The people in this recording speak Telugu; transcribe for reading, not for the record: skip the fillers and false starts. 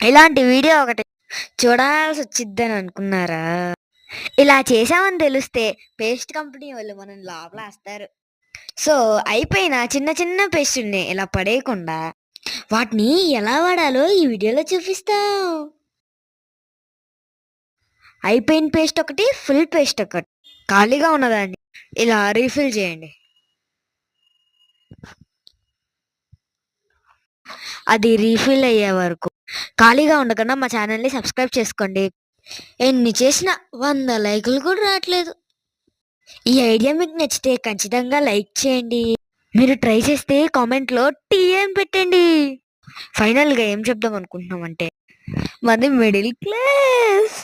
ఇలాంటి వీడియో ఒకటి చూడాల్సి వచ్చిద్దని అనుకున్నారా? ఇలా చేశామని తెలిస్తే పేస్ట్ కంపెనీ వాళ్ళు మనల్ని లోపలేస్తారు. సో, అయిపోయిన చిన్న చిన్న పేస్టుల్ని ఇలా పడేయకుండా వాటిని ఎలా వాడాలో ఈ వీడియోలో చూపిస్తాం. అయిపోయిన పేస్ట్ ఒకటి, ఫుల్ పేస్ట్ ఒకటి. ఖాళీగా ఉన్నదాన్ని ఇలా రీఫిల్ చేయండి. అది రీఫిల్ అయ్యే వరకు ఖాళీగా ఉండకుండా మా ఛానల్‌ని సబ్స్క్రైబ్ చేసుకోండి. ఎన్ని చేసినా 100 లైకులు కూడా రాట్లేదు. ఈ ఐడియా మీకు నచ్చితే ఖచ్చితంగా లైక్ చేయండి. మీరు ట్రై చేస్తే కామెంట్‌లో టీఎం పెట్టండి. ఫైనల్‌గా ఏం చెప్దాం అనుకుంటున్నామంటే మాది మిడిల్ క్లాస్.